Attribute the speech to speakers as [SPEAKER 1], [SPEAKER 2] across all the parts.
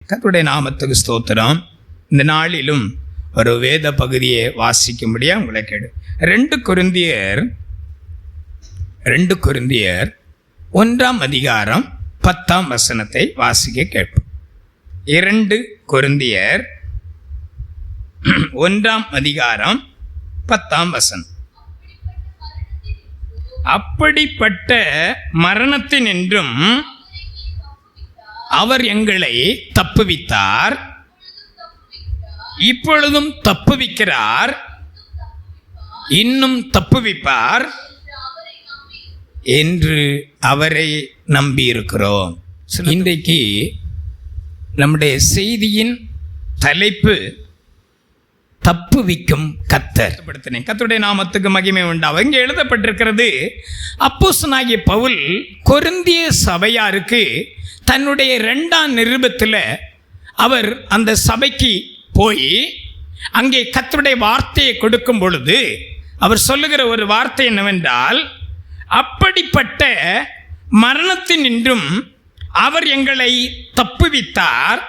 [SPEAKER 1] கர்த்தருடைய நாமத்துக்கு ஸ்தோத்திரம். இந்த நாளிலும் ஒரு வேத பகுதியை வாசிக்கும்படியாக உங்களை கேடு. 2 கொரிந்தியர் 1ஆம் அதிகாரம் 10ஆம் வசனத்தை வாசிக்க கேட்போம். 2 கொரிந்தியர் 1ஆம் அதிகாரம் 10ஆம் வசனம். அப்படிப்பட்ட மரணத்தினின்றும் அவர் எங்களை தப்புவித்தார், இப்பொழுதும் தப்புவிக்கிறார், இன்னும் தப்புவிப்பார் என்று அவரை நம்பியிருக்கிறோம். இன்றைக்கு நம்முடைய செய்தியின் தலைப்பு தப்புவிக்கும் கர்த்தர். கர்த்தருடைய நாமத்துக்கு மகிமை உண்டாகும். இங்கே எழுதப்பட்டிருக்கிறது, அப்போஸ்தலனாகிய பவுல் கொரிந்திய சபையாருக்கு தன்னுடைய 2ஆம் நிருபத்தில் அவர் அந்த சபைக்கு போய் அங்கே கர்த்தருடைய வார்த்தையை கொடுக்கும் பொழுது அவர் சொல்லுகிற ஒரு வார்த்தை என்னவென்றால், அப்படிப்பட்ட மரணத்தினின்றும் அவர் எங்களை தப்புவித்தார்,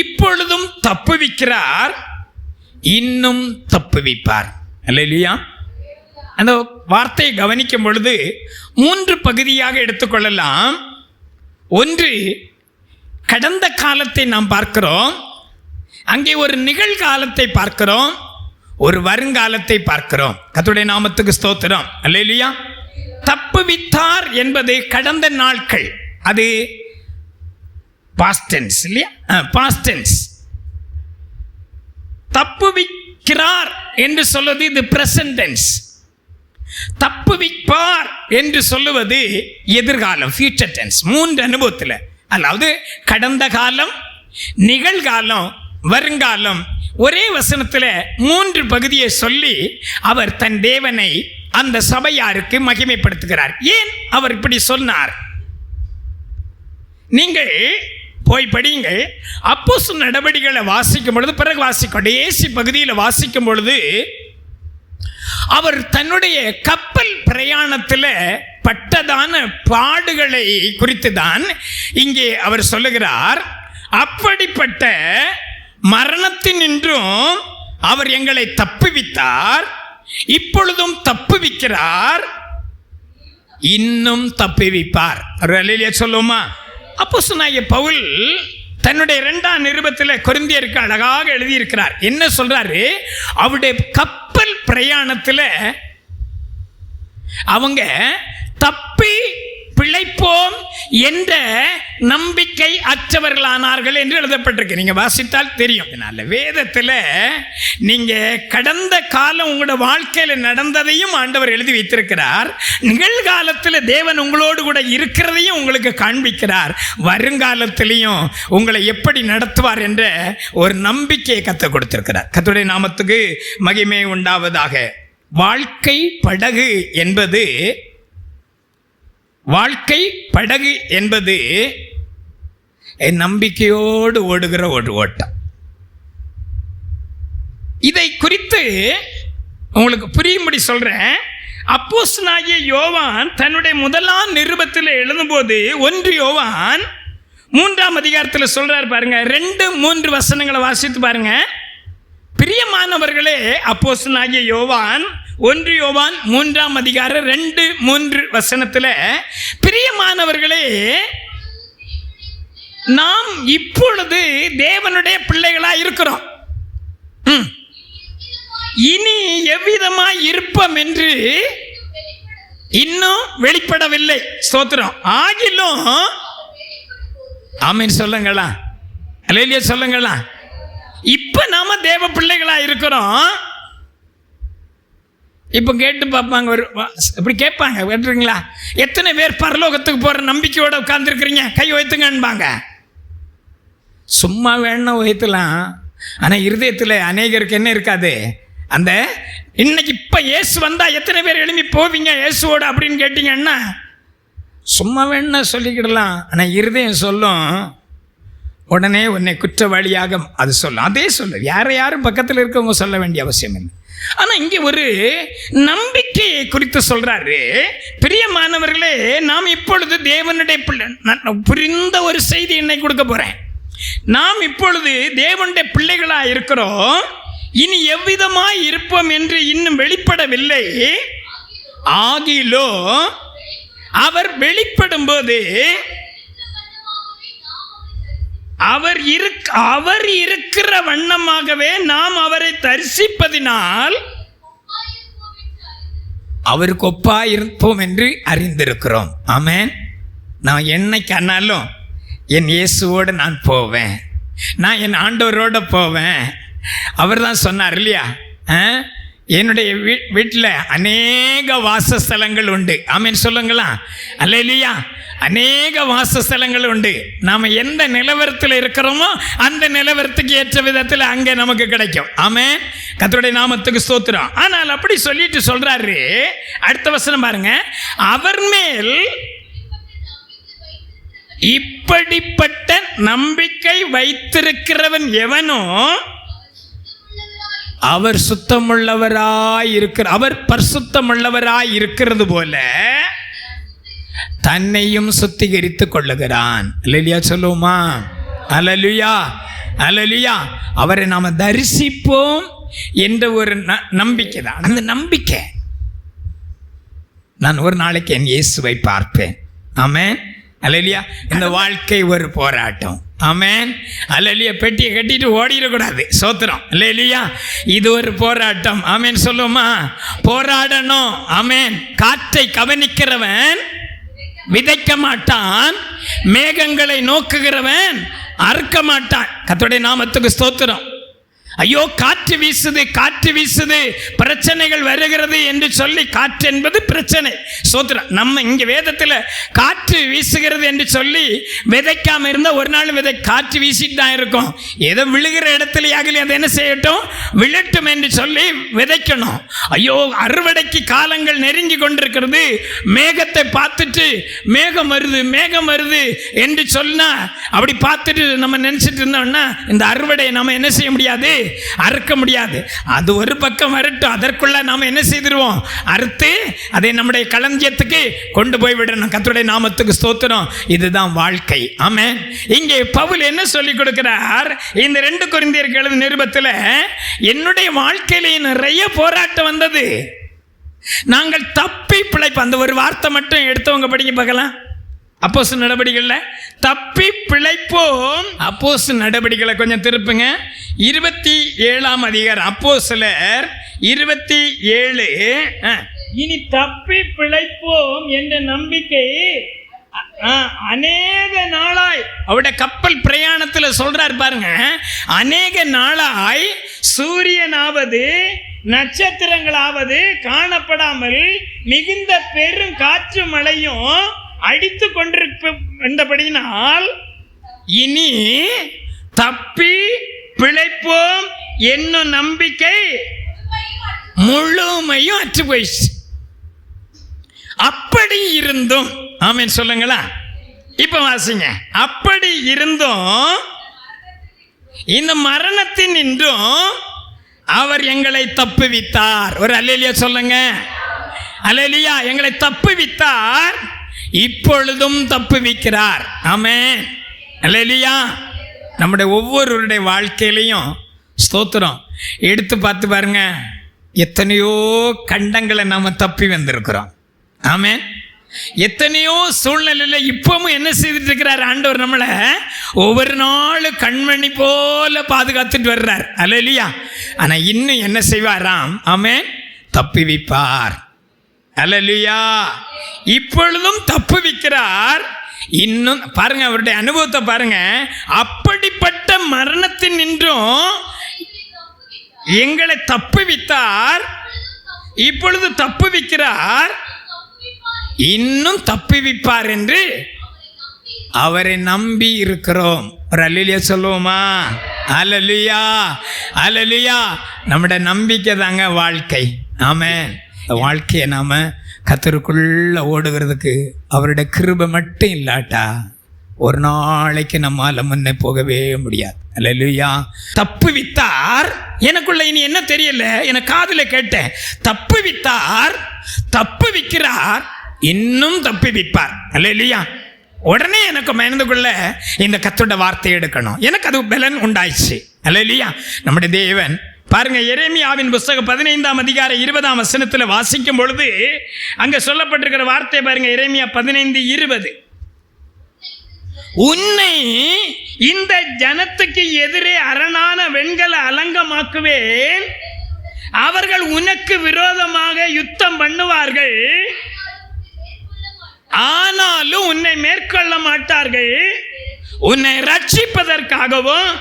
[SPEAKER 1] இப்பொழுதும் தப்புவிக்கிறார், இன்னும் தப்புவிப்பார். அல்லேலூயா. அந்த வார்த்தையை கவனிக்கும் பொழுது 3 பகுதியாக எடுத்துக்கொள்ளலாம். ஒன்று, கடந்த காலத்தை நாம் பார்க்கிறோம், அங்கே ஒரு நிகழ்காலத்தை பார்க்கிறோம், ஒரு வருங்காலத்தை பார்க்கிறோம். கர்த்தருடைய நாமத்துக்கு ஸ்தோத்திரம். அல்லேலூயா. தப்புவித்தார் என்பது கடந்த நாட்கள், அது பாஸ்ட் டென்ஸ் இல்லையா, பாஸ்ட் டென்ஸ். தப்புவிக்கிறார் என்று சொல்வது இது பிரசன்ட் டென்ஸ். தப்புவிப்பார் என்று சொல்லுவது எதிர்காலம், ஃபியூச்சர் டென்ஸ். 3 அனுபவத்தில், அதாவது கடந்த காலம், நிகழ்காலம், வருங்காலம், ஒரே வசனத்தில் 3 பகுதியை சொல்லி அவர் தன் தேவனை அந்த சபையாருக்கு மகிமைப்படுத்துகிறார். ஏன் அவர் இப்படி சொன்னார்? நீங்கள் போய் படியுங்கள். அப்போஸ்தலர் நடவடிக்கைகளை வாசிக்கும் பொழுது, பிறகு கடைசி பகுதியில் வாசிக்கும் பொழுது அவர் தன்னுடைய கப்பல் பிரயாணத்தில் பட்டதான பாடுகளை குறித்து தான் இங்கே அவர் சொல்லுகிறார். அப்படிப்பட்ட மரணத்தினின்றும் அவர் எங்களை தப்புவித்தார், இப்பொழுதும் தப்புவிக்கிறார், இன்னும் தப்புவிப்பார். அல்லேலூயா சொல்லுமா? அப்போஸ்தலனாகிய பவுல் தன்னுடைய 2ஆம் நிருபத்தில் கொரிந்தியருக்கு அழகாக எழுதியிருக்கிறார். என்ன சொல்றாரு? அவருடைய கப்பல் பிரயாணத்தில் அவங்க தப்பி பிழைப்போம் என்ற நம்பிக்கை அற்றவர்களானார்கள் என்று எழுதப்பட்டிருக்கு. நீங்க வாசித்தால் தெரியும். அதனால வேதத்தில் நீங்க கடந்த காலம் உங்களோட வாழ்க்கையில் நடந்ததையும் ஆண்டவர் எழுதி வைத்திருக்கிறார், நிகழ்காலத்தில் தேவன் உங்களோடு கூட இருக்கிறதையும் உங்களுக்கு காண்பிக்கிறார், வருங்காலத்திலையும் உங்களை எப்படி நடத்துவார் என்ற ஒரு நம்பிக்கையை கற்றுக் கொடுத்திருக்கிறார். கர்த்தருடைய நாமத்துக்கு மகிமை உண்டாவதாக. வாழ்க்கை படகு என்பது நம்பிக்கையோடு ஓடுகிற ஒரு ஓட்டம். இதை குறித்து உங்களுக்கு புரியும்படி சொல்றேன். அப்போஸ்தலனாகிய யோவான் தன்னுடைய 1ஆம் நிருபத்தில் எழுதும்போது 1 யோவான் 3ஆம் அதிகாரத்தில் சொல்றார் பாருங்க. 2-3 வசனங்களை வாசித்து பாருங்க. பிரியமானவர்களே, அப்போஸ்தலனாகிய யோவான் 1 யோவான் 3ஆம் அதிகாரம் 2-3 வசனத்தில், பிரியமானவர்களே, நாம் இப்பொழுது தேவனுடைய பிள்ளைகளாக இருக்கிறோம், இனி எவ்விதமாய் இருப்போம் என்று இன்னும் வெளிப்படவில்லை. ஸ்தோத்திரம். ஆகிலும் ஆமென் சொல்லுங்களா, அல்லேலூயா சொல்லுங்களா. இப்ப நாம தேவ பிள்ளைகளா இருக்கிறோம். இப்போ கேட்டு பார்ப்பாங்க, ஒரு இப்படி கேட்பாங்க, கேட்டுருங்களா? எத்தனை பேர் பரலோகத்துக்கு போகிற நம்பிக்கையோட உட்காந்துருக்குறீங்க? கை வைத்துங்கன்பாங்க. சும்மா வேணா வைத்தலாம், ஆனால் இருதயத்தில் அநேகருக்கு என்ன இருக்காது? அந்த இன்னைக்கு இப்போ இயேசு வந்தால் எத்தனை பேர் எழுப்பி போவீங்க இயேசுவோட அப்படின்னு கேட்டிங்கன்னா சும்மா வேணா சொல்லிக்கிடலாம், ஆனால் இருதயம் சொல்லும் உடனே உன்னை குற்றவாளியாக அது சொல்லும். அதே சொல்லும், யாரும் பக்கத்தில் இருக்கவங்க சொல்ல வேண்டிய அவசியம் இல்லை. ஆனால் இங்கே ஒரு நம்பிக்கையை குறித்து சொல்றாரு. பிரியமானவர்களே, நாம் இப்பொழுது தேவனுடைய பிள்ளை. புரிந்த ஒரு செய்தி என்னை கொடுக்க போறேன். நாம் இப்பொழுது தேவனுடைய பிள்ளைகளா இருக்கிறோம். இனி எவ்விதமாய் இருப்போம் என்று இன்னும் வெளிப்படவில்லை. ஆகிலோ அவர் வெளிப்படும் போது அவர் இருக்கிற வண்ணமாகவே நாம் அவரை தரிசிப்பதினால் அவருக்கு ஒப்பா இருப்போம் என்று அறிந்திருக்கிறோம். ஆமென். நான் என்னைக்கு ஆனாலும் என் இயேசுவோடு நான் போவேன், நான் என் ஆண்டவரோட போவேன். அவர் தான் சொன்னார் இல்லையா, என்னுடைய வீட்டில் அநேக வாசஸ்தலங்கள் உண்டு. ஆமென் சொல்லுங்களா, அல்லேலூயா. அநேக வாசஸ்தலங்கள் உண்டு. நாம் எந்த நிலவரத்தில் இருக்கிறோமோ அந்த நிலவரத்துக்கு ஏற்ற விதத்தில் அங்கே நமக்கு கிடைக்கும். ஆமென். கர்த்தருடைய நாமத்துக்கு ஸ்தோத்திரம். ஆனால் அப்படி சொல்லிட்டு சொல்றாரு, அடுத்த வசனம் பாருங்க. அவர் மேல் இப்படிப்பட்ட நம்பிக்கை வைத்திருக்கிறவன் எவனோ அவர் சுத்தமுள்ளவராய் இருக்கிறார். அவர் பரிசுத்தமுள்ளவராய் இருக்கிறது போல தன்னையும் சுத்திகரித்துக் கொள்ளுகிறான். அல்லேலூயா சொல்லுவோமா? அல்லேலூயா, அல்லேலூயா. அவரை நாம தரிசிப்போம் என்ற ஒரு நம்பிக்கை தான். அந்த நம்பிக்கை, நான் ஒரு நாளைக்கு என் இயேசுவை பார்ப்பேன். ஆமென். அல்லேலூயா. இந்த வாழ்க்கை ஒரு போராட்டம். ஆமென். அல்லேலூயா. பெட்டியை கட்டிட்டு ஓடிடக்கூடாது. சோத்திரம். அல்லேலூயா. இது ஒரு போராட்டம். ஆமென் சொல்லுமா? போராடணும். ஆமென். காற்றை கவனிக்கிறவன் விதைக்க மாட்டான், மேகங்களை நோக்குகிறவன் அறுக்க மாட்டான். கர்த்தருடைய நாமத்துக்கு ஸ்தோத்திரம். ஐயோ காற்று வீசுது, காற்று வீசுது, பிரச்சனைகள் வருகிறது என்று சொல்லி, காற்று என்பது பிரச்சனை. சோத்திரம். நம்ம இங்கே வேதத்தில் காற்று வீசுகிறது என்று சொல்லி விதைக்காம இருந்தால் ஒரு நாள் காற்று வீசிட்டு தான் இருக்கும். ஏதோ விழுகிற இடத்துல ஆகಲಿ அதை என்ன செய்யட்டும், விழட்டும் என்று சொல்லி விதைக்கணும். ஐயோ அறுவடைக்கு காலங்கள் நெருங்கி கொண்டிருக்கிறது, மேகத்தை பார்த்துட்டு மேகம் வருது மேகம் வருது என்று சொன்னா அப்படி பார்த்துட்டு நம்ம நினைச்சிட்டு இருந்தோம்னா இந்த அறுவடையை நம்ம என்ன செய்ய முடியாது, அறுக்க முடியாது. அது ஒரு பக்கம் வரட்டும், அதற்குள்ள நாம என்ன செய்திருவோம், அறுத்து அதை நம்முடைய களஞ்சியத்துக்கு கொண்டு போய் விடணும். கர்த்தருடைய நாமத்துக்கு ஸ்தோத்திரம். இதுதான் வாழ்க்கை. ஆமென். இங்கே பவுல் என்ன சொல்லி கொடுக்கிறார், இந்த 2 கொரிந்தியருக்கு எழுதின நிருபத்தில், என்னுடைய வாழ்க்கையிலே நிறைய போராட்டம் வந்தது, நாங்கள் தப்பி பிழைப்போம். அந்த ஒரு வார்த்தை மட்டும் எடுத்தவங்க படிக்க பார்க்கலாம். அப்போஸ்தலர் நடவடிக்கைகளில் தப்பி பிழைப்போம். அப்போஸ்தலர் நடவடிக்கைகளை கொஞ்சம் திருப்புங்க. 27ஆம் அதிகாரம், அப்போஸ்தலர் 27. இனி தப்பி பிழைப்போம் என்ற நம்பிக்கை அநேக நாளாய், அவருடைய கப்பல் பிரயாணத்தில் சொல்றார் பாருங்க, அநேக நாளாய் சூரியனாவது நட்சத்திரங்களாவது காணப்படாமல் மிகுந்த பெரும் காற்று மழையும் அடித்து கொண்டிருப்பபடியினால் இனி தப்பி பிழைப்போம் என்னும் நம்பிக்கை முழுமையும் அற்று போயிடுச்சு. அப்படி இருந்தும், ஆமென் சொல்லுங்களா. இப்ப வாசிங்க. அப்படி இருந்தும் இந்த மரணத்தின் நின்றும் அவர் எங்களை தப்புவித்தார். ஒரு அல்லேலூயா சொல்லுங்க. அல்லேலூயா. எங்களை தப்புவித்தார், இப்பொழுதும் தப்புவிக்கிறார். ஆமென். அல்லேலூயா. நம்முடைய ஒவ்வொருவருடைய வாழ்க்கையிலையும் ஸ்தோத்திரம் எடுத்து பார்த்து பாருங்க, எத்தனையோ கண்டங்களை நாம தப்பி வந்திருக்கிறோம். ஆமென். எத்தனையோ சூழ்நிலையில் இப்பவும் என்ன செய்துட்டு இருக்கிறார் ஆண்டவர், நம்மளை ஒவ்வொரு நாளும் கண்மணி போல பாதுகாத்துட்டு வர்றார். அல்லேலூயா. ஆனா இன்னும் என்ன செய்வாராம், ஆமென், தப்புவிப்பார். அல்லேலூயா. இப்பொழுதும் தப்புவிக்கிறார். இன்னும் பாருங்க, அவருடைய அனுபவத்தை பாருங்க. அப்படிப்பட்ட மரணத்தின் நின்றும் எங்களை தப்புவித்தார், இப்பொழுது தப்புவிக்கிறார், இன்னும் தப்புவிப்பார் என்று அவரை நம்பி இருக்கிறோம். ஒரு அல்லேலூயா சொல்லுவோமா? அல்லேலூயா, அல்லேலூயா. நம்முடைய நம்பிக்கை தாங்க வாழ்க்கை. ஆமென். வாழ்க்கையை நாம கர்த்தருக்குள்ள ஓடுகிறதுக்கு அவருடைய கிருபை மட்டும் இல்லாட்டா ஒரு நாளைக்கு நம்மால முன்னே போகவே முடியாது. அல்லேலூயா. தப்புவித்தார். எனக்குள்ள இனி என்ன தெரியல, எனக்கு காதுல கேட்டேன். தப்புவித்தார், தப்புவிக்கிறார், இன்னும் தப்புவிப்பார். அல்லேலூயா. உடனே எனக்கு மனதுக்குள்ள இந்த கர்த்தருடைய வார்த்தையை எடுக்கணும். எனக்கு அது பலன் உண்டாயிடுச்சு. அல்லேலூயா. நம்முடைய தேவன் பாருங்க, எரேமியாவின் புஸ்தகம் 15ஆம் அதிகாரம் 20ஆம் வசனத்தில் வாசிக்கும் பொழுது அங்க சொல்லப்பட்டிருக்கிற வார்த்தை பாருங்க. எரேமியா 15:20. உன்னை இந்த ஜனத்துக்கு எதிரே அரணான வெண்கல அலங்கமாக்குவேன், அவர்கள் உனக்கு விரோதமாக யுத்தம் பண்ணுவார்கள், ஆனாலும் உன்னை மேற்கொள்ள மாட்டார்கள். உன்னை ரட்சிப்பதற்காகவும்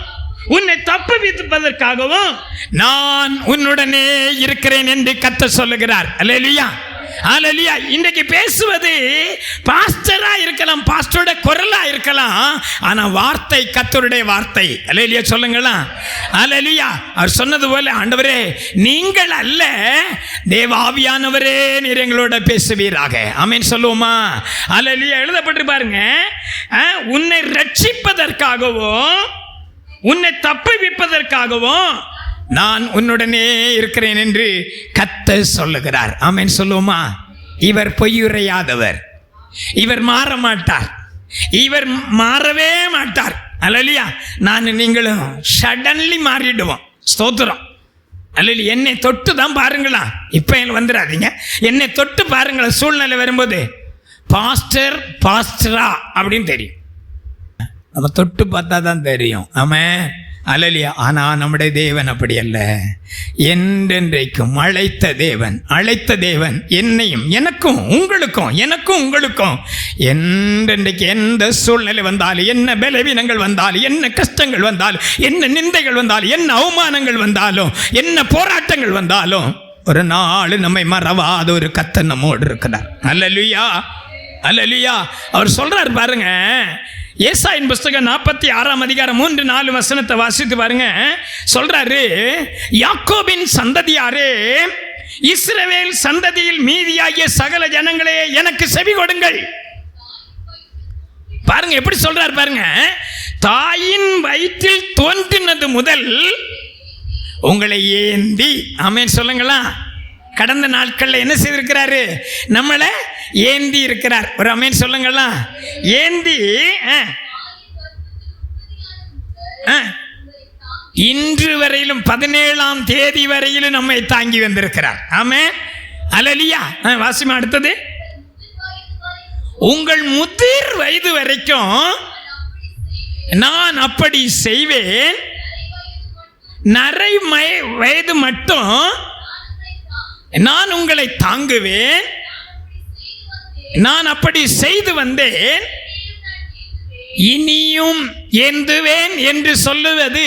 [SPEAKER 1] உன்னை தப்புவிப்பதற்காகவும் நான் உன்னுடனே இருக்கிறேன் என்று கர்த்தர் சொல்லுகிறார். அல்லேலூயா, அல்லேலூயா. இன்றைக்கு பேசுவது பாஸ்டரா இருக்கலாம், பாஸ்டரோட குரலா இருக்கலாம், ஆனா வார்த்தை கர்த்தருடைய வார்த்தை. அல்லேலூயா சொல்லுங்களா. அல்லேலூயா. அவர் சொன்னது போல, ஆண்டவரே நீங்கள் அல்ல, தேவ ஆவியானவரே நீர் எங்களோட பேசுவீராக. ஆமென் சொல்லுவோமா? அல்லேலூயா. எழுதப்பட்டு பாருங்க, உன்னை ரட்சிப்பதற்காகவும் உன்னை தப்புவிப்பதற்காகவும் நான் உன்னுடனே இருக்கிறேன் என்று கர்த்தர் சொல்லுகிறார். ஆமென் சொல்லுவோமா? இவர் பொய்யுரையாதவர், இவர் மாற மாட்டார், இவர் மாறவே மாட்டார். அல்லேலூயா. நான் நீங்களும் சடன்லி மாறிடுவோம். ஸ்தோத்திரம். அல்லேலூயா. என்னை தொட்டு தான் பாருங்களா, இப்போ வந்துடாதீங்க, என்னை தொட்டு பாருங்களா. சூழ்நிலை வரும்போது பாஸ்டர் பாஸ்டரா அப்படின்னு தெரியும், நம்ம தொட்டு பார்த்தா தான் தெரியும். ஆமென். அல்லேலூயா. ஆனால் நம்முடைய தேவன் அப்படி அல்ல. என்றென்றைக்கும் அழைத்த தேவன் என்னையும் எனக்கும் உங்களுக்கும் என்றென்றைக்கு எந்த சூழ்நிலை வந்தாலும், என்ன பலவீனங்கள் வந்தாலும், என்ன கஷ்டங்கள் வந்தாலும், என்ன நிந்தைகள் வந்தாலும், என்ன அவமானங்கள் வந்தாலும், என்ன போராட்டங்கள் வந்தாலும், ஒரு நாள் நம்மை மறவாத ஒரு கர்த்தர் நம்மோடு இருக்கிறார். அல்லேலூயா, அல்லேலூயா. அவர் சொல்றார் பாருங்க, ஏசாயின் புஸ்தகம் 46ஆம் அதிகாரம் 3-4 வசனத்தை வாசித்து பாருங்க. சொல்றாரு, யாக்கோபின் சந்ததியாரே, இஸ்ரவேல் சந்ததியில் மீதியாகிய சகல ஜனங்களே எனக்கு செவி கொடுங்கள். பாருங்க எப்படி சொல்றாரு பாருங்க. தாயின் வயிற்றில் தோன்றினது முதல் உங்களை ஏந்தி. ஆமென் சொல்லுங்களா. கடந்த நாட்கள்ல என்ன செய்திருக்கிறாரு? நம்மளை ஏந்தி இருக்கிறார். ஒரு ஆமென் சொல்லுங்களா. ஏந்தி இன்று வரையிலும் 17ஆம் தேதி வரையிலும் நம்மை தாங்கி வந்திருக்கிறார். ஆமென். அல்லேலூயா. வாசிமா அடுத்தது. உங்கள் முதிர் வயது வரைக்கும் நான் அப்படி செய்வேன், நரை வயது மட்டும் நான் உங்களை தாங்குவேன், நான் அப்படி செய்து வந்தேன், இனியும் ஏந்துவேன் என்று சொல்லுவது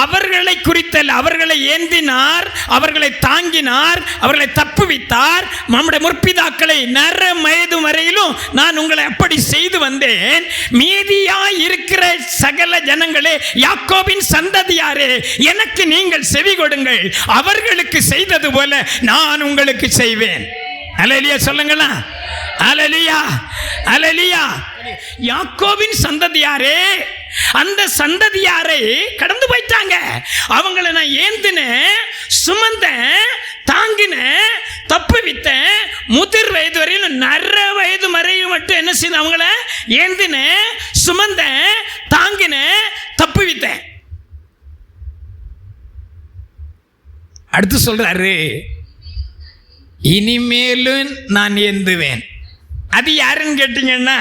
[SPEAKER 1] அவர்களை குறித்தல். அவர்களை ஏந்தினார், அவர்களை தாங்கினார், அவர்களை தப்புவித்தார். நம்முடைய முற்பிதாக்களை நர வயது வரையிலும் நான் உங்களை அப்படி செய்து வந்தேன். மீதியாய் இருக்கிற சகல ஜனங்களே, யாக்கோபின் சந்ததியாரே, எனக்கு நீங்கள் செவி கொடுங்கள். அவர்களுக்கு செய்தது போல நான் உங்களுக்கு செய்வேன். அல்லேலூயா சொல்லுங்களா. அல்லேலூயா, அல்லேலூயா. யாக்கோபின் சந்ததியாரே, அந்த சந்ததியாரை கடந்து போயிட்டாங்க. அவங்கள நான் ஏந்தினேன், சுமந்தேன், தாங்கினேன், தப்புவித்தேன். முதிர் வயது வரையிலும் நர வயது வரையும் மட்டும் என்ன செய்த? அவங்கள ஏந்தினேன், சுமந்தேன், தாங்கினேன், தப்புவித்தேன். அடுத்து சொல்றாரு, இனிமேலும் நான் ஏந்துவேன். அது யாருன்னு கேட்டீங்கன்னா,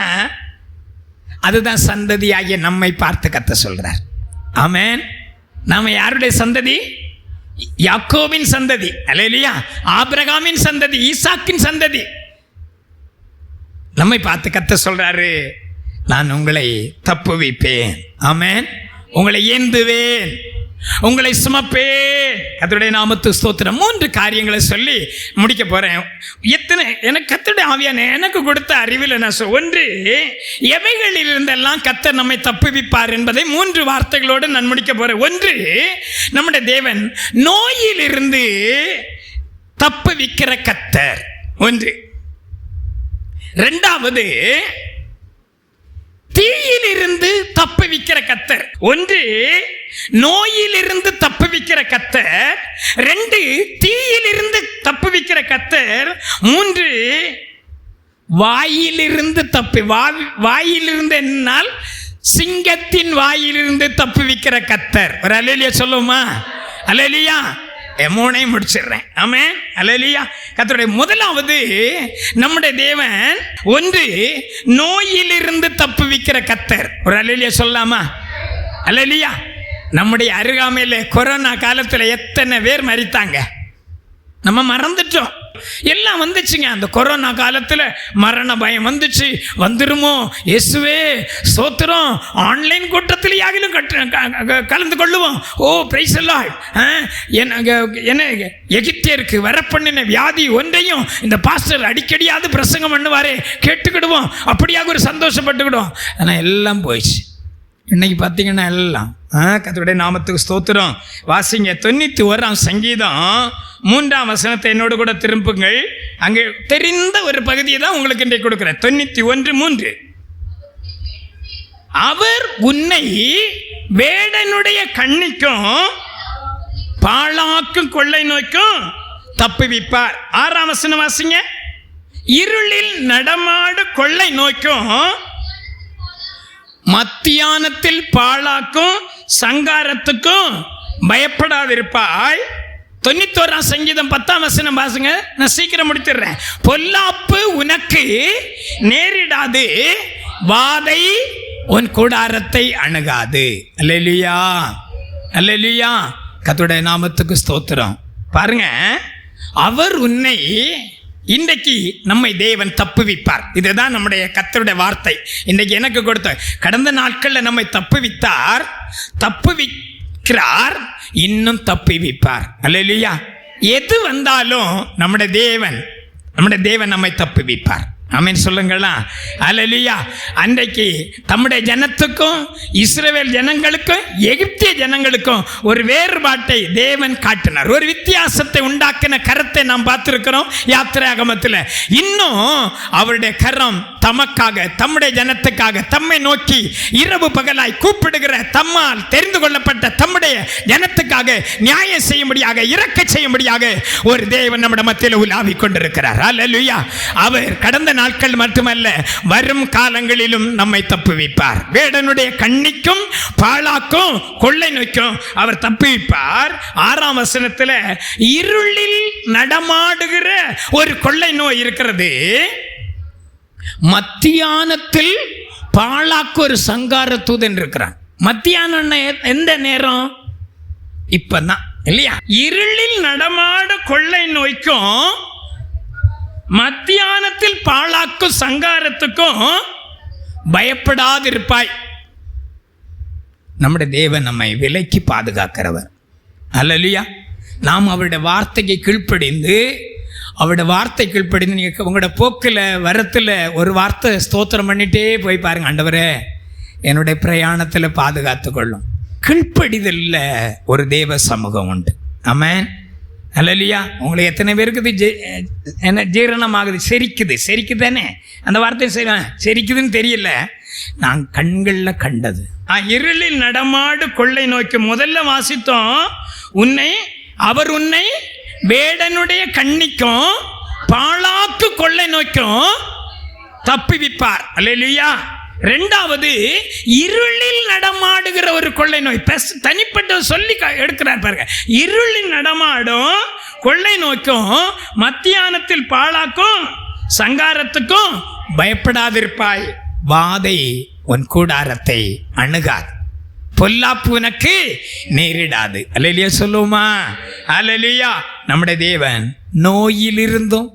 [SPEAKER 1] அதுதான் சந்ததியாகிய நம்மை பார்த்து கர்த்தர் சொல்றார். ஆமென். நாம யாருடைய சந்ததி? யாக்கோபின் சந்ததி. அல்லேலூயா. ஆபிரகாமின் சந்ததி, ஈசாக்கின் சந்ததி. நம்மை பார்த்து கர்த்தர் சொல்றாரு, நான் உங்களை தப்புவிப்பேன். ஆமென். உங்களை ஏந்துவேன், உங்களை சுமப்பேன். கர்த்தருடைய நாமத்துக்கு ஸ்தோத்திரம். 3 காரியங்களை சொல்லி முடிக்க போறேன். எத்தனை எனக்கு கர்த்தருடைய ஆவியான எனக்கு கொடுத்த அறிவில் நான் ஒன்று, எவைகளில் இருந்தெல்லாம் கர்த்தர் நம்மை தப்புவிப்பார் என்பதை 3 வார்த்தைகளோடு நான் முடிக்க போறேன். ஒன்று, நம்முடைய தேவன் நோயிலிருந்து தப்புவிக்கிற கர்த்தர். ஒன்று. இரண்டாவது, தீயிலிருந்து தப்புவிக்கிற கர்த்தர். ஒன்று, நோயிலிருந்து தப்புவிக்கிற கர்த்தர். 2, தீயிலிருந்து தப்புவிக்கிற கர்த்தர். 3, வாயிலிருந்து வாயிலிருந்து என்னால் சிங்கத்தின் வாயிலிருந்து தப்புவிக்கிற கர்த்தர். ஒரு அல்லேலூயா சொல்லுமா? அல்லேலூயா. மூணையும் முடிச்சிடுறேன். ஆமென். அல்லேலூயா. கர்த்தருடைய முதலாவது நம்முடைய தேவன் ஒன்று நோயிலிருந்து தப்புவிக்கிற கர்த்தர். ஒரு அல்லேலூயா சொல்லலாமா? அல்லேலூயா. நம்முடைய அருகாமையில் கொரோனா காலத்தில் எத்தனை பேர் மரித்தாங்க, நம்ம மறந்துட்டோம். எல்லாம் வந்துச்சுங்க. அந்த கொரோனா காலத்தில் மரண பயம் வந்துச்சு. வந்துருமோ இயேசுவே ஸ்தோத்திரம், ஆன்லைன் கூட்டத்தில் யாகிலும் கலந்து கொள்ளுவோம். ஓ பிரைஸ் எல்லாம். என்ன எகிப்தியருக்கு வரப்பண்ணின வியாதி ஒன்றையும் இந்த பாஸ்டர் அடிக்கடியாவது பிரசங்கம் பண்ணுவாரே, கேட்டுக்கிடுவோம், அப்படியாக ஒரு சந்தோஷப்பட்டுக்கிடுவோம். ஆனால் எல்லாம் போயிடுச்சு. இன்னைக்கு பார்த்தீங்கன்னா எல்லாம் கர்த்தருடைய நாமத்துக்கு ஸ்தோத்திரம். வாசிங்க 91ஆம் சங்கீதம் 3ஆம் வசனத்தை என்னோடு கூட திரும்புங்கள். அங்கே தெரிந்த ஒரு பகுதியை தான் உங்களுக்கு இன்றைக்கு கொடுக்குறேன். 91:3. அவர் உன்னை வேடனுடைய கண்ணிக்கும் பாழாக்கும் கொள்ளை நோய்க்கும் தப்புவிப்பார். 6ஆம் வசனம் வாசிங்க. இருளில் நடமாடு கொள்ளை நோய்க்கும் மத்தியானத்தில் பாழாக்கும் சங்காரத்துக்கும் பயப்படாதிருப்பாய். 91ஆம் சங்கீதம் 10ஆம் வசனம் வாசுங்க. நான் சீக்கிரம் முடித்துடுறேன். பொல்லாப்பு உனக்கு நேரிடாது, வாதை உன் கூடாரத்தை அணுகாது. அல்லேலூயா. அல்லேலூயா. கர்த்தருடைய நாமத்துக்கு ஸ்தோத்திரம். பாருங்க, அவர் உன்னை இன்றைக்கு நம்மை தேவன் தப்புவிப்பார். இதுதான் நம்முடைய கர்த்தருடைய வார்த்தை இன்றைக்கு எனக்கு கொடுத்த. கடந்த நாட்களில் நம்மை தப்புவித்தார், தப்புவிக்கிறார், இன்னும் தப்புவிப்பார். அல்லேலூயா. எது வந்தாலும் நம்முடைய தேவன் நம்மை தப்புவிப்பார். ஆமென் சொல்லுங்களா? அல்லேலூயா. அன்றைக்கு தம்முடைய ஜனத்துக்கும் இஸ்ரவேல் ஜனங்களுக்கும் எகிப்திய ஜனங்களுக்கும் ஒரு வேறுபாட்டை தேவன் காட்டினார். ஒரு வித்தியாசத்தை உண்டாக்கின கரத்தை நாம் பார்த்திருக்கிறோம் யாத்திராகமத்தில். இன்னும் அவருடைய கரம் தமக்காக, தம்முடைய ஜனத்துக்காக, தம்மை நோக்கி இரவு பகலாய் கூப்பிடுகிற தம்மால் தெரிந்து கொள்ளப்பட்ட தம்முடைய ஜனத்துக்காக நியாயம் செய்யும்படியாக, இரக்க செய்யும்படியாக ஒரு தேவன் நம்முடைய மத்தியில் உலாவிக் கொண்டிருக்கிறார். அல்லேலூயா. அவர் கடந்த நாட்கள் மட்டுமல்ல, வரும் காலங்களிலும் நம்மை தப்புவிப்பார். வேடனுடைய கண்ணிக்கும் பாழாக்கும் கொள்ளை நோய்க்கும் அவர் தப்புவிப்பார். 6ஆம் வசனத்தில் இருளில் நடமாடுகிற ஒரு கொள்ளை நோய் இருக்கிறது. மத்தியானத்தில் பாழாக்கு ஒரு சங்கார தூதன் இருக்கிறான். மத்தியானம் எந்த நேரம்? இப்பதான் இல்லையா? இருளில் நடமாடு கொள்ளை நோய்க்கும் மத்தியானத்தில் பாழாக்கும் சங்காரத்துக்கும் பயப்படாதிருப்பாய். நம்முடைய தேவன் நம்மை விலைக்கு பாதுகாக்கிறவர். அல்லேலூயா. நாம் அவருடைய வார்த்தைக்கு கீழ்ப்படிந்து, அவருடைய வார்த்தை கீழ்ப்படிந்து நீங்கள் உங்களோட போக்கில் வரத்தில் ஒரு வார்த்தை ஸ்தோத்திரம் பண்ணிகிட்டே போய் பாருங்கள். ஆண்டவரே என்னுடைய பிரயாணத்தில் பாதுகாத்து கொள்ளும். கீழ்ப்படிதலில் ஒரு தேவ சமூகம் உண்டு. ஆமென். அல்லேலூயா. உங்களுக்கு எத்தனை பேருக்கு இது என்ன ஜீரணமாகுது? செரிக்குதானே அந்த வார்த்தை செரிக்குதுன்னு தெரியல, நான் கண்களில் கண்டது. இருளில் நடமாடு கொள்ளை நோக்கி முதல்ல வாசித்தோம். அவர் உன்னை வேடனுடைய கண்ணிக்கும் பாழாக்கு கொள்ளை நோய்க்கும் தப்புவிப்பார். அல்லேலூயா. ரெண்டாவது, இருளில் நடமாடுகிற ஒரு கொள்ளை நோய். தனிப்பட்ட சொல்லி எடுக்கிறார் பாருங்க. இருளில் நடமாடும் கொள்ளை நோய்க்கும் மத்தியானத்தில் பாழாக்கும் சங்காரத்துக்கும் பயப்படாதிருப்பாய். வாதை உன் கூடாரத்தை அணுகாது, பொல்லாப்பு உனக்கு நேரிடாது. அல்லேலூயா சொல்லுமா? அல்லேலூயா. நம்முடைய தேவன் நோயிலிருந்தும்,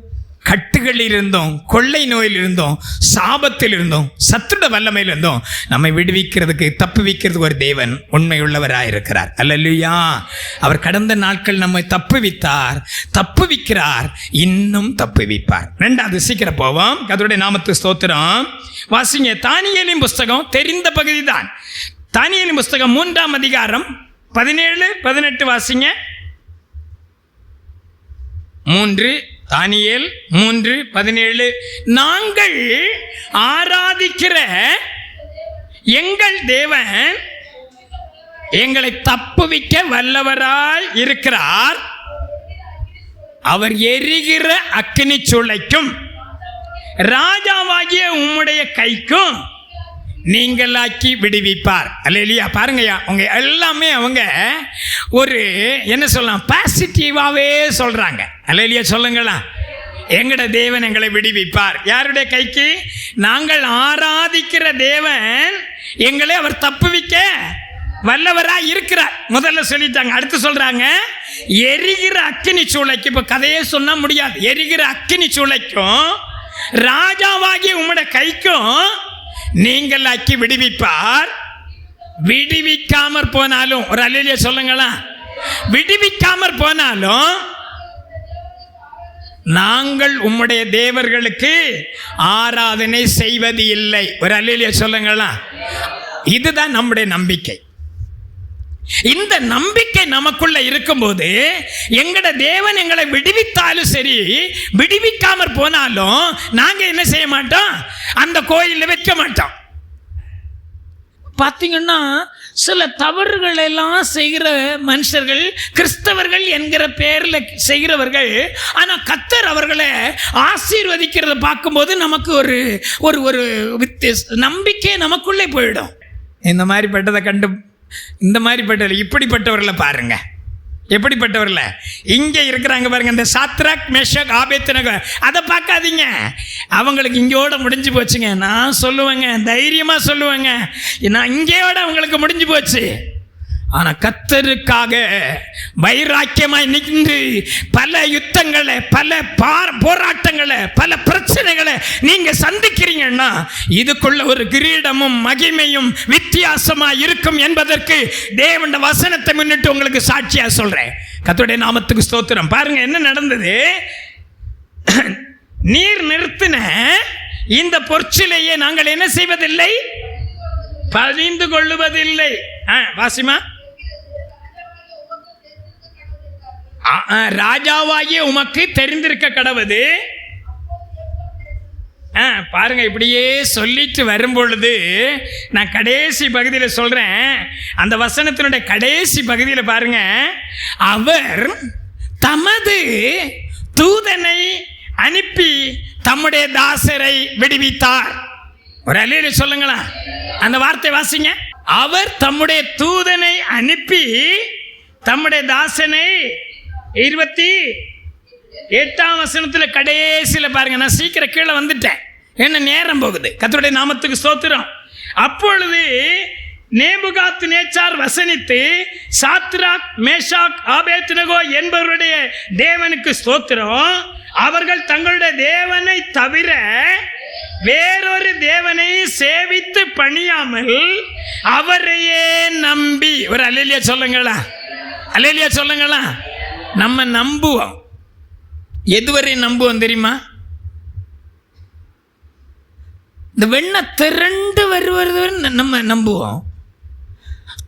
[SPEAKER 1] கட்டுகளிலிருந்தும், கொள்ளை நோயிலிருந்தும், சாபத்திலிருந்தும், சத்துட வல்லமையிலிருந்தும் நம்மை விடுவிக்கிறதுக்கு, தப்புவிக்கிறதுக்கு ஒரு தேவன் உண்மையுள்ளவராயிருக்கிறார். அல்லேலூயா. அவர் கடந்த நாட்கள் நம்மை தப்புவித்தார், தப்புவிக்கிறார், இன்னும் தப்புவிப்பார். ரெண்டாவது சீக்கிரம் போவோம். கர்த்தருடைய நாமத்துக்கு ஸ்தோத்திரம். வாசிங்க தானியேலின் புஸ்தகம், தெரிந்த பகுதி தான். தானியேலின் புஸ்தகம் 3ஆம் அதிகாரம் 17-18 வாசிங்க. 3 தானியேல் 3:17. நாங்கள் ஆராதிக்கிற எங்கள் தேவன் எங்களை தப்புவிக்க வல்லவராய் இருக்கிறார். அவர் எரிகிற அக்கினி சூளைக்கும் ராஜாவாகிய உம்முடைய கைக்கும் நீங்களாக்கி விடுவிப்பார். அல்லேலூயா. பாருங்கய்யா, அவங்க எல்லாமே அவங்க ஒரு என்ன சொல்லலாம், பாசிட்டிவாகவே சொல்கிறாங்க. அல்லேலூயா சொல்லுங்களா. எங்கட தேவன் எங்களை விடுவிப்பார். யாருடைய கைக்கு? நாங்கள் ஆராதிக்கிற தேவன் எங்களை அவர் தப்புவிக்க வல்லவராக இருக்கிறார். முதல்ல சொல்லிட்டாங்க. அடுத்து சொல்றாங்க, எரிகிற அக்கினி சூளைக்கு. இப்போ கதையே சொன்ன முடியாது. எரிகிற அக்கினி சூளைக்கும் ராஜாவாகிய உம்முடைய கைக்கும் நீங்களாக்கி விடுவிப்பார். விடுவிக்காமற் போனாலும், ஒரு அல்லேலூயா சொல்லுங்களா, விடுவிக்காமற் போனாலும் நாங்கள் உம்முடைய தேவர்களுக்கு ஆராதனை செய்வது இல்லை. ஒரு அல்லேலூயா சொல்லுங்களா. இதுதான் நம்முடைய நம்பிக்கை. இந்த நம்பிக்கை நமக்குள்ள இருக்கும்போது எங்கட தேவன் எங்களை விடுவித்தாலும் சரி, விடுவிக்காமற் போனாலும் நாங்க என்ன செய்ய மாட்டோம், அந்த கோயிலில் வைக்க மாட்டோம். பார்த்தீங்கன்னா சில தவறுகள் எல்லாம் செய்கிற மனுஷர்கள், கிறிஸ்தவர்கள் என்கிற பேரில் செய்கிறவர்கள், ஆனால் கர்த்தர் அவர்களை ஆசீர்வதிக்கிறத பார்க்கும்போது நமக்கு ஒரு ஒரு ஒரு நம்பிக்கை நமக்குள்ளே போயிடும். இந்த மாதிரிப்பட்டதை கண்டு, இந்த மாதிரிப்பட்ட இப்படிப்பட்டவர்களை பாருங்க. எப்படிப்பட்டவர்ல இங்கே இருக்கிறாங்க பாருங்க, இந்த சாத்ராக் மேஷாக் ஆபேத்நேகோ. அதை பார்க்காதீங்க, அவங்களுக்கு இங்கோட முடிஞ்சு போச்சுங்க. நான் சொல்லுவேங்க, தைரியமாக சொல்லுவேங்க, நான் இங்கேயோட அவங்களுக்கு முடிஞ்சு போச்சு. ஆனால் கர்த்தருக்காக வைராக்கியமாய் நின்று பல யுத்தங்களை, பல போராட்டங்களை, பல பிரச்சனைகளை நீங்க சந்திக்கிறீங்கன்னா இதுக்குள்ள ஒரு கிரீடமும் மகிமையும் வித்தியாசமா இருக்கும் என்பதற்கு தேவனுடைய வசனத்தை முன்னிட்டு உங்களுக்கு சாட்சியா சொல்றேன். கர்த்தருடைய நாமத்துக்கு ஸ்தோத்திரம். பாருங்க என்ன நடந்தது. நீர் நிறுத்தின இந்த பொற்சிலையை நாங்கள் என்ன செய்வதில்லை, பதிந்து கொள்ளுவதில்லை. வாசிமா. ராஜாவாகிய உமக்கு தெரிந்திருக்க கடவுது. பாருங்க, இப்படியே சொல்லிட்டு வரும்பொழுது நான் கடைசி பகுதியில் சொல்றேன். அந்த வசனத்தினுடைய கடைசி பகுதியில் பாருங்க, அவர் தமது தூதனை அனுப்பி தம்முடைய தாசரை விடுவித்தார். ஒரு அல்லேலூயா சொல்லுங்களா. அந்த வார்த்தை வாசிங்க. அவர் தம்முடைய தூதனை அனுப்பி தம்முடைய தாசனை, 28ஆம் வசனத்தில் கடைசியில் பாருங்க. நான் சீக்கிரம் கீழே வந்துட்டேன், என்ன நேரம் போகுது. கர்த்தருடைய நாமத்துக்கு ஸ்தோத்திரம். அப்பொழுது நேபுகாத்நேச்சார் வசனித்து சாத்ராக் மேஷாக் ஆபேத்நேகோ என்பவருடைய தேவனுக்கு ஸ்தோத்திரம், அவர்கள் தங்களுடைய தேவனை தவிர வேறொரு தேவனை சேவித்து பணியாமல் அவரையே நம்பி. ஒரு அல்லேலூயா சொல்லுங்களா. அல்லேலூயா சொல்லுங்களா. நம்ம நம்புவோம். எதுவரை நம்புவோம் தெரியுமா? இந்த வெண்ணெய் திரண்டு வருவது நம்ம நம்புவோம்.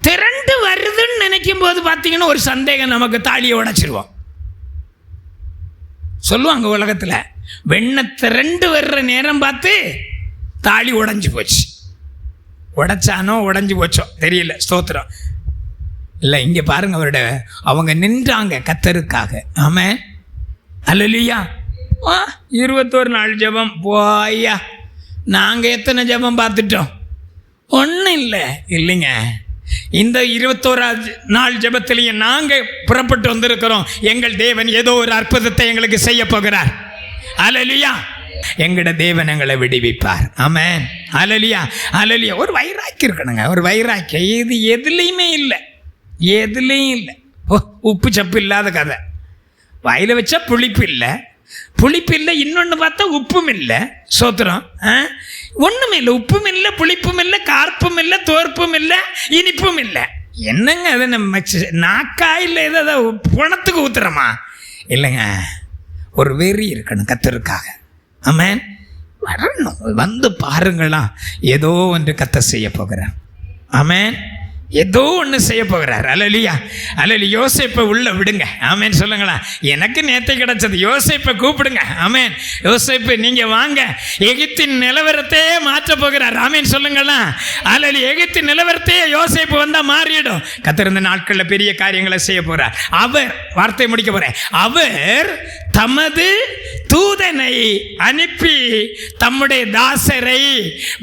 [SPEAKER 1] திரண்டு வருதுன்னு நினைக்கும் போது பார்த்தீங்கன்னா ஒரு சந்தேகம், நமக்கு தாலியை உடைச்சிருவோம். சொல்லுவாங்க உலகத்தில், வெண்ணெய் திரண்டு வர்ற நேரம் பார்த்து தாலி உடைஞ்சு போச்சு. உடைச்சானோ உடைஞ்சு போச்சோ தெரியல. ஸ்தோத்திரம். இல்லை, இங்கே பாருங்க, அவங்க நின்றாங்க கர்த்தருக்காக. ஆமென். அல்லேலூயா. 21 நாள் ஜெபம் போய்யா. நாங்கள் எத்தனை ஜெபம் பார்த்துட்டோம்? ஒன்றும் இல்லை. இல்லைங்க, இந்த 21 நாள் ஜெபத்திலையும் நாங்கள் புறப்பட்டு வந்திருக்கிறோம். எங்கள் தேவன் ஏதோ ஒரு அற்புதத்தை எங்களுக்கு செய்ய போகிறார். அல்லேலூயா. எங்கட தேவன் எங்களை விடுவிப்பார். ஆமென். அல்லேலூயா. அல்லேலூயா. ஒரு வைராக்கியம் இருக்கணுங்க, ஒரு வைராக்கியம். இது எதுலேயுமே இல்லை, எதுலேயும் இல்லை. உப்பு சப்பு இல்லாத கதை. வாயில் வச்சா புளிப்பு இல்லை, புளிப்பு இல்லை. இன்னொன்று பார்த்தா உப்பும் இல்லை. சோத்திரம். ஒன்றும் இல்லை, உப்பும் இல்லை, புளிப்பும் இல்லை, கார்ப்பும் இல்லை, தோற்பும் இல்லை, இனிப்பும் இல்லை. என்னங்க அதை நம்ம நாக்கா இல்லை, ஏதோ பணத்துக்கு ஊத்துறோமா? இல்லைங்க, ஒரு வெறி இருக்கணும் கர்த்தருக்காக. ஆமென். வரணும், வந்து பாருங்களா, ஏதோ ஒன்று கர்த்தர் செய்ய போகிறார். ஆமென். ஏதோ ஒன்று செய்ய போகிறார். அல்லேலூயா. அல்லேலூயா. யோசேப்பை உள்ள விடுங்க. ஆமென் சொல்லுங்களா. எனக்கு நேற்று கிடைச்சது. யோசேப்பை கூப்பிடுங்க. ஆமென். யோசேப்பு நீங்கள் வாங்க, எகிப்தின் நிலவரத்தையே மாற்ற போகிறார். ஆமென் சொல்லுங்களா. அல்லேலூயா. எகிப்தின் நிலவரத்தையே யோசேப்பு வந்தால் மாறிடும். கர்த்தர் இந்த நாட்களில் பெரிய காரியங்களை செய்ய போகிறார். அவர், வார்த்தை முடிக்க போகிறேன், அவர் தமது தூதனை அனுப்பி தம்முடைய தாசரை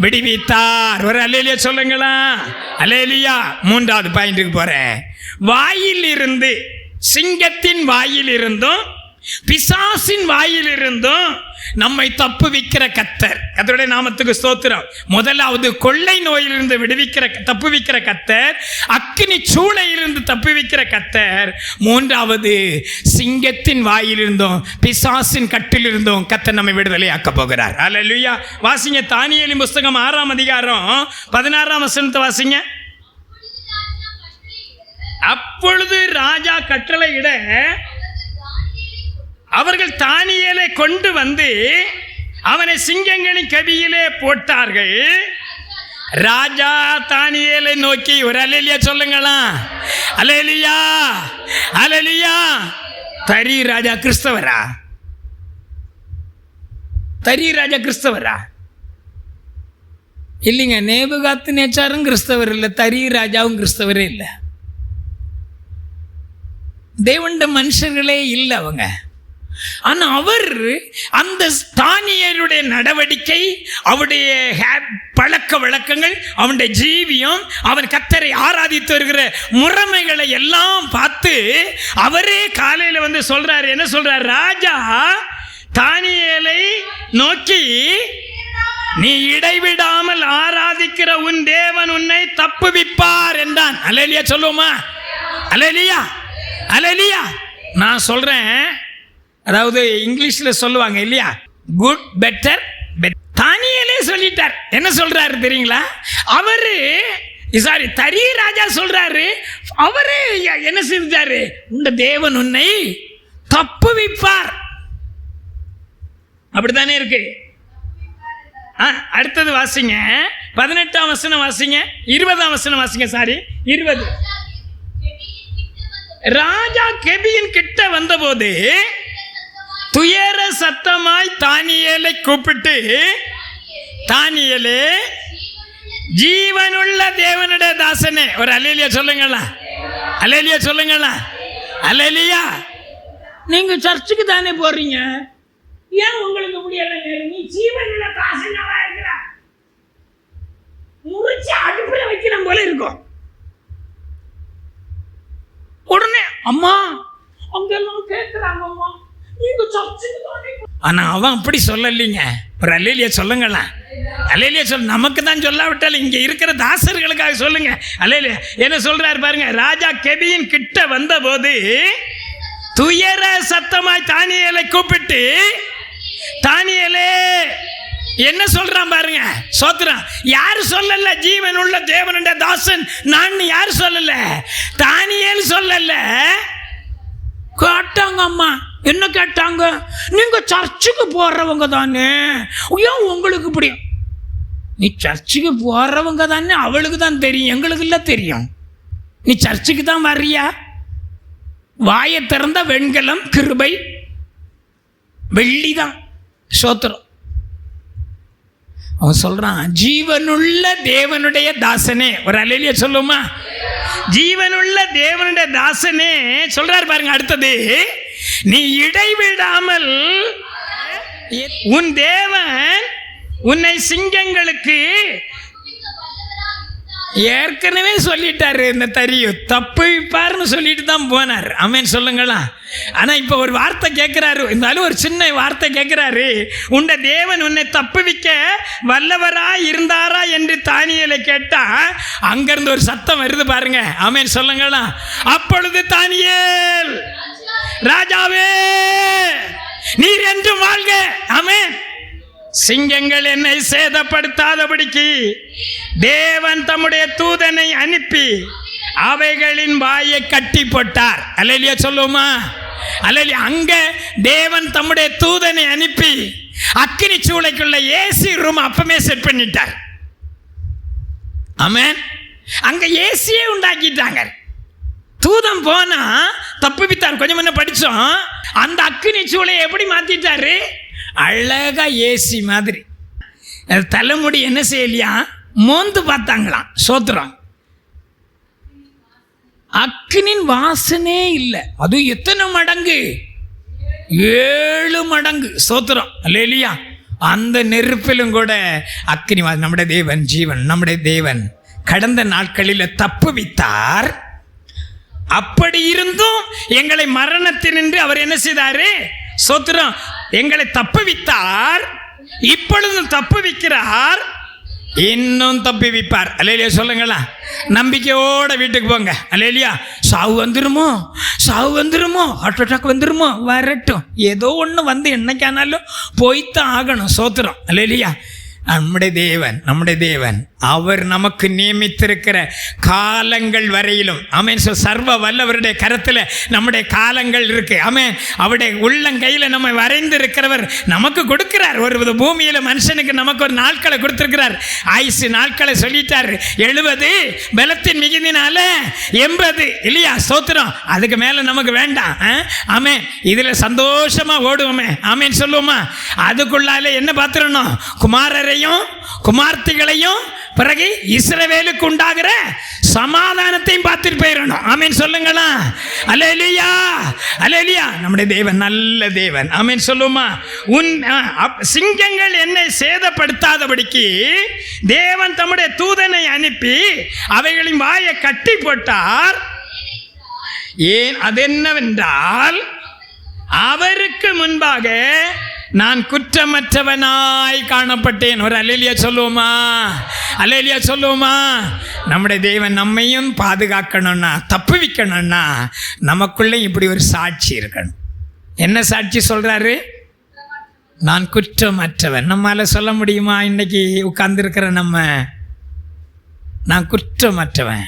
[SPEAKER 1] விடுவித்தார். ஒரு அல்லேலூயா சொல்லுங்களா. அல்லேலூயா. மூன்றாவது பாயிண்ட்டுக்கு போறேன். வாயிலிருந்து, சிங்கத்தின் வாயிலிருந்தும் பிசாசின் வாயிலிருந்தும் நம்மை தப்புவிக்கிற கர்த்தர். கர்த்தருடைய நாமத்துக்கு ஸ்தோத்திரம். முதலாவது கொள்ளை நோயிலிருந்து தப்புவிக்கிற கர்த்தர், அக்கினி சூளையிலிருந்து தப்புவிக்கிற கர்த்தர். மூன்றாவது சிங்கத்தின் வாயிலிருந்தும் பிசாசின் கட்டிலிருந்தும் கர்த்தர் நம்மை விடுதலை ஆக்க போகிறார். அல்லேலூயா. வாசிங்க தானியேலின் புஸ்தகம் 6ஆம் அதிகாரம் 16ஆம் வசனத்தை வாசிங்க. அப்பொழுது ராஜா கட்டளையிட அவர்கள் தானியேலை கொண்டு வந்து அவனை சிங்கங்களின் கவியிலே போட்டார்கள். ராஜா தானியேலை நோக்கி ஒரு அல்லேலூயா சொல்லுங்களா. அல்லேலூயா, அல்லேலூயா. தரி ராஜா கிறிஸ்தவரா? தரி ராஜா கிறிஸ்தவரா? இல்லைங்க. நேபுகாத்நேச்சாரும் கிறிஸ்தவர் இல்லை, தரி ராஜாவும் கிறிஸ்தவரே இல்லை. தேவண்ட மனுஷர்களே இல்லை அவங்க. ஆனால் அவர் அந்த தானியேலுடைய நடவடிக்கை, அவருடைய பழக்க வழக்கங்கள், அவனுடைய ஜீவியம், அவன் கர்த்தரை ஆராதித்து வருகிற முறைமைகளை எல்லாம் பார்த்து அவரே காலையில் வந்து சொல்றாரு. என்ன சொல்றார்? ராஜா தானியேலை நோக்கி, நீ இடைவிடாமல் ஆராதிக்கிற உன் தேவன் உன்னை தப்புவிப்பார் என்றான். அல்லேலூயா சொல்லுவோமா. அல்லேலூயா, அல்லேலூயா. நான் சொல்றேன், அதாவது இங்கிலீஷில் சொல்லுவாங்க இல்லையா, குட் பெட்டர். தானியேலே சொல்லிட்டார். என்ன சொல்றாரு தெரியுங்களா? அவரு தரி ராஜா சொல்றாரு, அவரே என்ன செஞ்சாரு? உங்க தேவன் உன்னை தப்புவிப்பார். அப்படித்தானே இருக்கு. அடுத்தது வாசிங்க, 18ஆம் வசனம் வாசிங்க, 20ஆம் வசனம் வாசிங்க. 20. ராஜா கெபியின் கிட்ட வந்தபோது துயர சத்தமாய் தானியேலை கூப்பிட்டு, தானியேலே, ஜீவனுள்ள தேவனுடைய தாசனே. ஒரு அல்லேலூயா சொல்லுங்களா. அல்லேலூயா சொல்லுங்களா. அல்லேலூயா. நீங்க சர்ச்சுக்கு தானே போறீங்க, ஏன் உங்களுக்கு முடியல? நீ ஜீவனுள்ள தாசனாவா இருக்கிற, முறிச்சு அடுப்புல வைக்கிற போல இருக்கும். உடனே அம்மா அங்கெல்லாம் கேட்கிறாங்க, அம்மா நீங்க சர்ச்சுக்கு தானே. ஆனா அவன் அப்படி சொல்லலைங்க. ஒரு அல்லேலூயா சொல்லுங்களா. அல்லேலூயா சொல்ல. நமக்கு தான் சொல்லாவிட்டாலும் இங்க இருக்கிற தாசர்களுக்காக சொல்லுங்க. அல்லேலூயா. என்ன சொல்றாரு பாருங்க. ராஜா கெபியின் கிட்ட வந்த போது துயர சத்தமாய் தானியேலை கூப்பிட்டு, தானியேலே, என்ன சொல்றான் பாருங்க. சோத்திரம். யாரு சொல்லல? ஜீவன் உள்ள தேவனுடைய தாசன் நான் யாரு சொல்லல? தானியேல் சொல்லல. கேட்டாங்க அம்மா. என்ன கேட்டாங்க? நீங்க சர்ச்சுக்கு போறவங்க தானே, ஏன் உங்களுக்கு பிடிக்கும்? நீ சர்ச்சுக்கு போறவங்க தானே, அவளுக்கு தான் தெரியும், எங்களுக்கு இல்லை தெரியும். நீ சர்ச்சுக்கு தான் வர்றியா? வாயை திறந்த வெண்கலம் கிருபை வெள்ளிதான். சோத்திரம். அவன் சொல்றான், ஜீவனுள்ள தேவனுடைய தாசனே. ஒரு அல்லேலூயா சொல்லுமா. ஜீவனுள்ள தேவனுடைய தாசனே சொல்றாரு பாருங்க. அடுத்தது, நீ இடைவிடாமல் உன் தேவன் உன்னை சிங்கங்களுக்கு, ஏற்கனவே சொல்லிட்டாரு இந்த தரியும், தப்புவிப்பார்னு சொல்லிட்டு தான் போனார். ஆமென் சொல்லுங்களா. ஆனா இப்ப ஒரு வார்த்தை கேட்கிறாரு, இருந்தாலும் ஒரு சின்ன வார்த்தை கேட்கிறாரு. உன்னை தேவன் உன்னை தப்புவிக்க வல்லவரா இருந்தாரா என்று தானியேலை கேட்டா, அங்கிருந்து ஒரு சத்தம் வருது பாருங்க. ஆமென் சொல்லுங்களா. அப்பொழுது தானியேல், ராஜாவே நீர் என்றும் வாழ்க. ஆமென். சிங்கங்கள் என்னை சேதப்படுத்தாதபடிக்கு தேவன் தம்முடைய தூதனை அனுப்பி அவைகளின் வாயை கட்டி போட்டார். அல்லேலூயா சொல்லுவோமா. அல்லேலூயா. அங்க தேவன் தம்முடைய தூதனை அனுப்பி அக்கினி சூளைக்குள்ள ஏசி ரூம் அப்பமே செட் பண்ணிட்டார். ஆமென். அங்க ஏசியே உண்டாக்கிட்டாங்க. தூதன் போனா தப்புவித்தார். கொஞ்சம் முன்ன படிச்சோம். அந்த அக்கினி சூளையை எப்படி மாத்திட்டாரு? அழகா ஏசி மாதிரி. தலைமுடி என்ன செய்யலையா, மோந்து பார்த்தாங்களாம். சோத்திரம். அக்கினின் வாசனே இல்லை. அது எத்தனை மடங்கு? 7 மடங்கு. ஸ்தோத்திரம், அல்லேலூயா. அந்த நெருப்பிலும் கூட அக்கினி. நம்முடைய தேவன் ஜீவன். நம்முடைய தேவன் கடந்த நாட்களில் தப்புவித்தார். அப்படி இருந்தும் எங்களை மரணத்தினின்று அவர் என்ன செய்தாரு? ஸ்தோத்திரம், எங்களை தப்புவித்தார். இப்பொழுதும் தப்புவிக்கிறார், இன்னும் தப்புவிப்பார். அல்லேலூயா சொல்லுங்களா. நம்பிக்கையோட வீட்டுக்கு போங்க. அல்லேலூயா. சாவு வந்துருமோ, சாவு வந்துருமோ, ஹார்ட் அட்டாக் வந்துருமோ, வரட்டும். ஏதோ ஒன்று வந்து என்னைக்கானாலும் போய்த்தான் ஆகணும். ஸ்தோத்திரம், அல்லேலூயா. நம்முடைய தேவன் அவர் நமக்கு நியமித்திருக்கிற காலங்கள் வரையிலும் ஆமென். சர்வ வல்லவருடைய கரத்தில் நம்முடைய காலங்கள் இருக்கு. ஆமென். அவருடைய உள்ளங்கையில் நம்ம வரைந்திருக்கிறவர் நமக்கு கொடுக்கிறார். ஒரு பூமியில் மனுஷனுக்கு நமக்கு ஒரு நாட்களை கொடுத்திருக்கிறார். ஆயுசு நாட்களை சொல்லிட்டார். 70 பலத்தின் மிகுதினால 80 இல்லையா? ஸ்தோத்திரம். அதுக்கு மேலே நமக்கு வேண்டாம். ஆமென். இதில் சந்தோஷமா ஓடுவோமே. ஆமென் சொல்லுவோமா? அதுக்குள்ளால என்ன பார்த்துடணும்? குமாரரையும் குமார்த்திகளையும் பிறகு இஸ்ரவேலுக்கு உண்டாகிற சமாதானத்தையும் பார்த்துட்டு போயிடணும். ஆமென் சொல்லுங்களா. அல்லேலூயா, அல்லேலூயா. நம்முடைய தேவன் நல்ல தேவன். ஆமென் சொல்லுமா? சிங்கங்கள் என்னை சேதப்படுத்தாதபடிக்கு தேவன் தம்முடைய தூதனை அனுப்பி அவைகளின் வாயை கட்டி போட்டார். ஏன்? அதென்னவென்றால் அவருக்கு முன்பாக நான் குற்றமற்றவனாய் காணப்பட்டேன். ஒரு அல்லேலூயா சொல்லுவோமா? அல்லேலூயா சொல்லுவோமா? நம்முடைய தேவன் நம்மையும் பாதுகாக்கணும்னா, தப்புவிக்கணும்னா நமக்குள்ளே இப்படி ஒரு சாட்சி இருக்கணும். என்ன சாட்சி சொல்றாரு? நான் குற்றமற்றவன். நம்மால சொல்ல முடியுமா? இன்னைக்கு உட்கார்ந்துருக்கிற நம்ம, நான் குற்றமற்றவன்,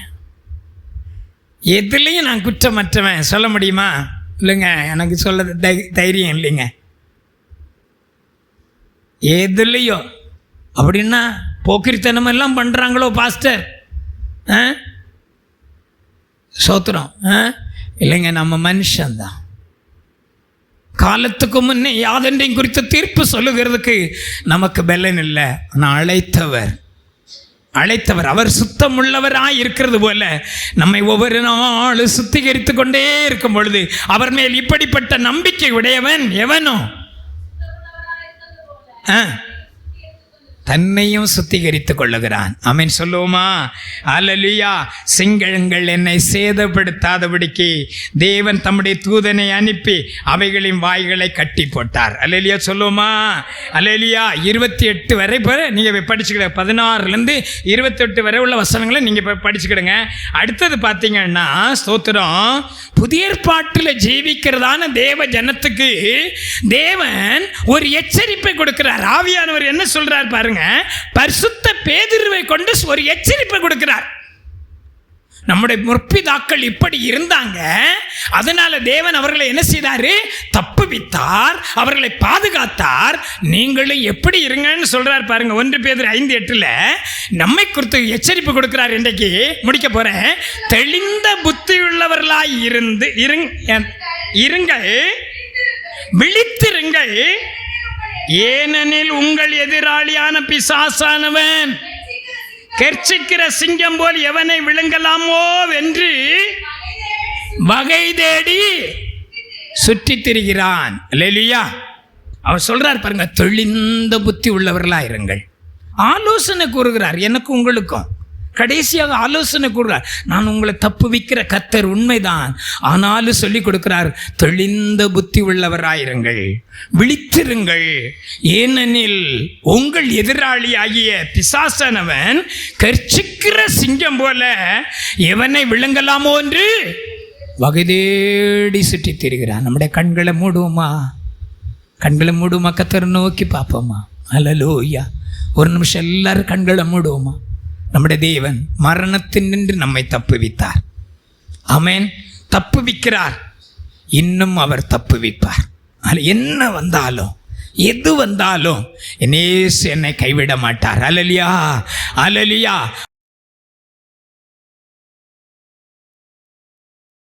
[SPEAKER 1] எதுலேயும் நான் குற்றமற்றவன் சொல்ல முடியுமா? இல்லைங்க, எனக்கு சொல்ல தைரியம் இல்லைங்க. எதுலையோ அப்படின்னா போக்கிரித்தனம் எல்லாம் பண்ணுறாங்களோ பாஸ்டர், சோத்திரம் இல்லைங்க. நம்ம மனுஷன்தான். காலத்துக்கு முன்னே யாதொன்றையும் குறித்து தீர்ப்பு சொல்லுகிறதுக்கு நமக்கு பலன் இல்லை. ஆனால் அழைத்தவர் அவர் சுத்தம் உள்ளவராய் இருக்கிறது போல நம்மை ஒவ்வொரு நாளும் சுத்திகரித்து கொண்டே இருக்கும் பொழுது அவர் மேல் இப்படிப்பட்ட நம்பிக்கை உடையவன் எவனோ தன்னையும் சுத்திகரித்துக் கொள்ளுகிறான். ஆமென் சொல்லுவோமா? அல்லேலூயா. சிங்கங்கள் என்னை சேதப்படுத்தாதபடிக்கு தேவன் தம்முடைய தூதனை அனுப்பி அவைகளின் வாய்களை கட்டி போட்டார். அல்லேலூயா சொல்லுவோமா? அல்லேலூயா. 28 வரை நீங்கள் படிச்சுக்கிடுங்க. 16லேருந்து 28 வரை உள்ள வசனங்களை நீங்கள் படிச்சுக்கிடுங்க. அடுத்தது பார்த்தீங்கன்னா ஸ்தோத்திரம், புதிய ஏற்பாட்டில் ஜீவிக்கிறதான தேவ ஜனத்துக்கு தேவன் ஒரு எச்சரிப்பை கொடுக்கிறார். ஆவியானவர் என்ன சொல்றார் பாருங்க. பரிசுத்த பேதுருவை கொண்டு ஒரு எச்சரிப்பை கொடுக்கிறார். நம்முடைய முற்பிதாக்கள் இப்படி இருந்தாங்க, அதனால தேவன் அவர்களை என்ன செய்தாரு? தப்புவித்தார், அவர்களை பாதுகாத்தார். நீங்களும் எப்படி இருங்கன்னு சொல்றார் பாருங்க. 1 பேதுரு 5:8 நம்மை குறித்து எச்சரிப்பு கொடுக்கிறார். இன்றைக்கு முடிக்க போறேன். தெளிந்த புத்தியுள்ளவர்களாய் இருங்கள், விழித்திருங்கள். ஏனெனில் உங்கள் எதிராளியான பிசாசானவன் கெர்ச்சிக்கிற சிங்கம் போல் எவனை விழுங்கலாமோ என்று வகை தேடி சுற்றித் திரிகிறான். அல்லேலூயா. அவர் சொல்றார் பாருங்க, தெளிந்த புத்தி உள்ளவர்களா இருங்கள். ஆலோசனை கூறுகிறார் எனக்கு உங்களுக்கும். கடைசியாக ஆலோசனை கூறுகிறார். நான் உங்களை தப்புவிக்கிற கர்த்தர் உண்மைதான், ஆனாலும் சொல்லிக் கொடுக்கிறார், தெளிந்த புத்தி உள்ளவராயிருங்கள், விழித்திருங்கள். ஏனெனில் உங்கள் எதிராளி ஆகிய பிசாசானவன் கர்ச்சிக்கிற சிங்கம் போல எவனை விழுங்கலாமோ என்று வகை தேடி சுற்றித் திரிகிறான். நம்முடைய கண்களை மூடுவோமா? கர்த்தரை நோக்கி பார்ப்போமா? அல்லேலூயா. ஒரு நிமிஷம் எல்லாரும் கண்களை மூடுவோமா? நம்முடைய தேவன் மரணத்தினின்று நம்மை தப்புவித்தார். ஆமென். தப்புவிக்கிறார், இன்னும் அவர் தப்புவிப்பார். என்ன வந்தாலும் எது வந்தாலும் என்னை கைவிட மாட்டார். அல்லேலூயா, அல்லேலூயா.